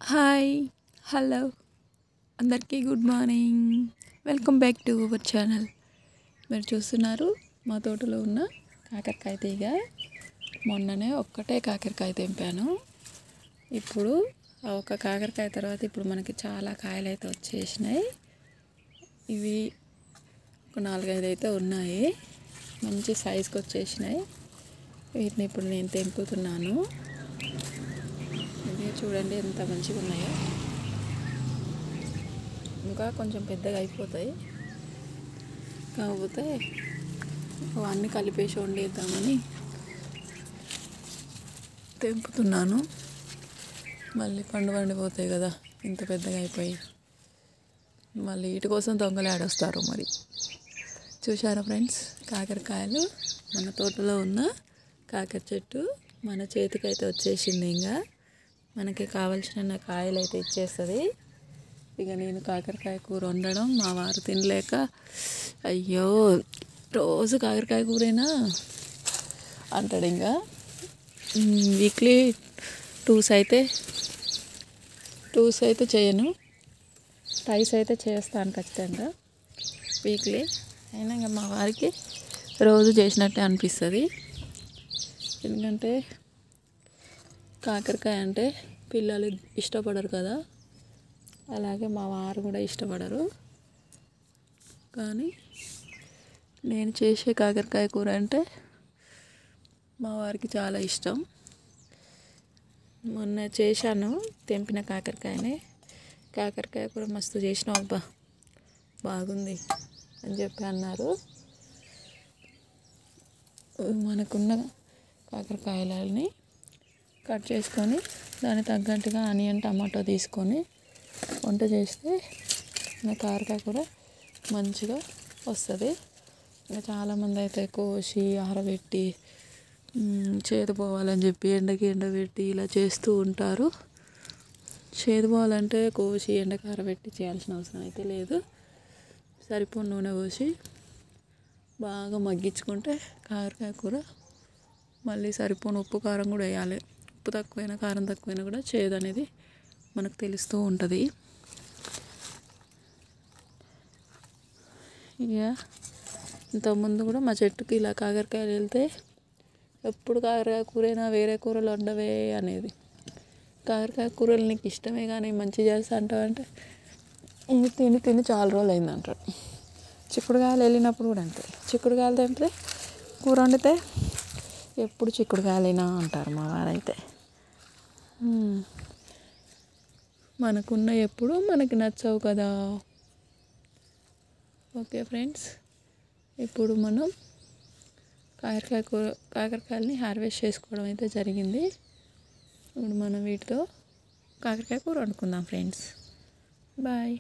Hi hello అందరికీ good morning. Welcome back to our channel. మీరు చూస్తున్నారు మా తోటలో ఉన్న కాకరకాయ తీగ. మొన్ననే ఒక్కటే కాకరకాయ తెంపాను. ఇప్పుడు ఆ ఒక్క కాకరకాయ తర్వాత ఇప్పుడు మనకి చాలా కాయలు అయితే వచ్చేసినాయి. ఇవి ఒక 4-5 అయితే ఉన్నాయి. మంచి సైజుకి వచ్చేసినాయి. వీటిని ఇప్పుడు నేను తెంపుతున్నాను. ఇది చూడండి ఎంత మంచిగా ఉన్నాయో. ఇంకా కొంచెం పెద్దగా అయిపోతాయి, కాకపోతే అన్నీ కలిపేసి వండేద్దామని తెంపుతున్నాను. మళ్ళీ పండిపోతాయి కదా ఇంత పెద్దగా అయిపోయి. మళ్ళీ వీటి కోసం దొంగలు ఆడొస్తారు. మరి చూసారా ఫ్రెండ్స్, కాకరకాయలు మన తోటలో ఉన్న కాకర చెట్టు మన చేతికైతే వచ్చేసింది. ఇంకా మనకి కావాల్సిన కాయలు అయితే ఇచ్చేస్తుంది. ఇక నేను కాకరకాయ కూర వండడం మా వారు తినలేక, అయ్యో రోజు కాకరకాయ కూరేనా అంటాడు. ఇంకా వీక్లీ టూస్ అయితే చేయను, రైస్ అయితే చేస్తాను ఖచ్చితంగా వీక్లీ. అయినా ఇంకా మా వారికి రోజు చేసినట్టే అనిపిస్తుంది. ఎందుకంటే కాకరకాయ అంటే పిల్లలు ఇష్టపడరు కదా, అలాగే మా వారు కూడా ఇష్టపడరు. కానీ నేను చేసే కాకరకాయ కూర అంటే మా వారికి చాలా ఇష్టం. మొన్న చేశాను తెంపిన కాకరకాయ కూర మస్తు చేసినావు అబ్బా, బాగుంది అని చెప్పి అన్నారు. మనకున్న కాకరకాయలని కట్ చేసుకొని దానికి తగ్గట్టుగా ఆనియన్ టమాటో తీసుకొని వంట చేస్తే మన కాకరకాయ కూర మంచిగా వస్తుంది. ఇంకా చాలామంది అయితే కోసి ఆరబెట్టి చేదు పోవాలని చెప్పి ఎండబెట్టి ఇలా చేస్తూ ఉంటారు. చేదు పోవాలంటే కోసి ఎండకి ఆరబెట్టి చేయాల్సిన అవసరం అయితే లేదు. సరిపోని నూనె పోసి బాగా మగ్గించుకుంటే కాకరకాయ కూర, మళ్ళీ సరిపోని ఉప్పు కారం కూడా వేయాలి. ఉప్పు తక్కువైనా కారం తక్కువైనా కూడా చేదు అనేది మనకు తెలుస్తూ ఉంటుంది. ఇక ఇంతకుముందు కూడా మా చెట్టుకి ఇలా కాకరకాయలు వెళ్తే ఎప్పుడు కాకరకాయ కూరైనా వేరే కూరలు వండవే అనేది. కాకరకాయ కూరలు నీకు ఇష్టమే కానీ మంచిగా చేస్తా అంటావంటే తిని తిని చాలా రోజులు అయింది అంటాడు. చిక్కుడుకాయలు వెళ్ళినప్పుడు కూడా అంతే. చిక్కుడుకాయలు తెంపితే కూర వండితే ఎప్పుడు చిక్కుడుకాయలేనా అంటారు మా వారైతే. మనకున్న ఎప్పుడు మనకి నచ్చవు కదా. ఓకే ఫ్రెండ్స్, ఇప్పుడు మనం కాకరకాయలని హార్వెస్ట్ చేసుకోవడం అయితే జరిగింది. ఇప్పుడు మనం వీటితో కాకరకాయ కూర వండుకుందాం ఫ్రెండ్స్. బాయ్.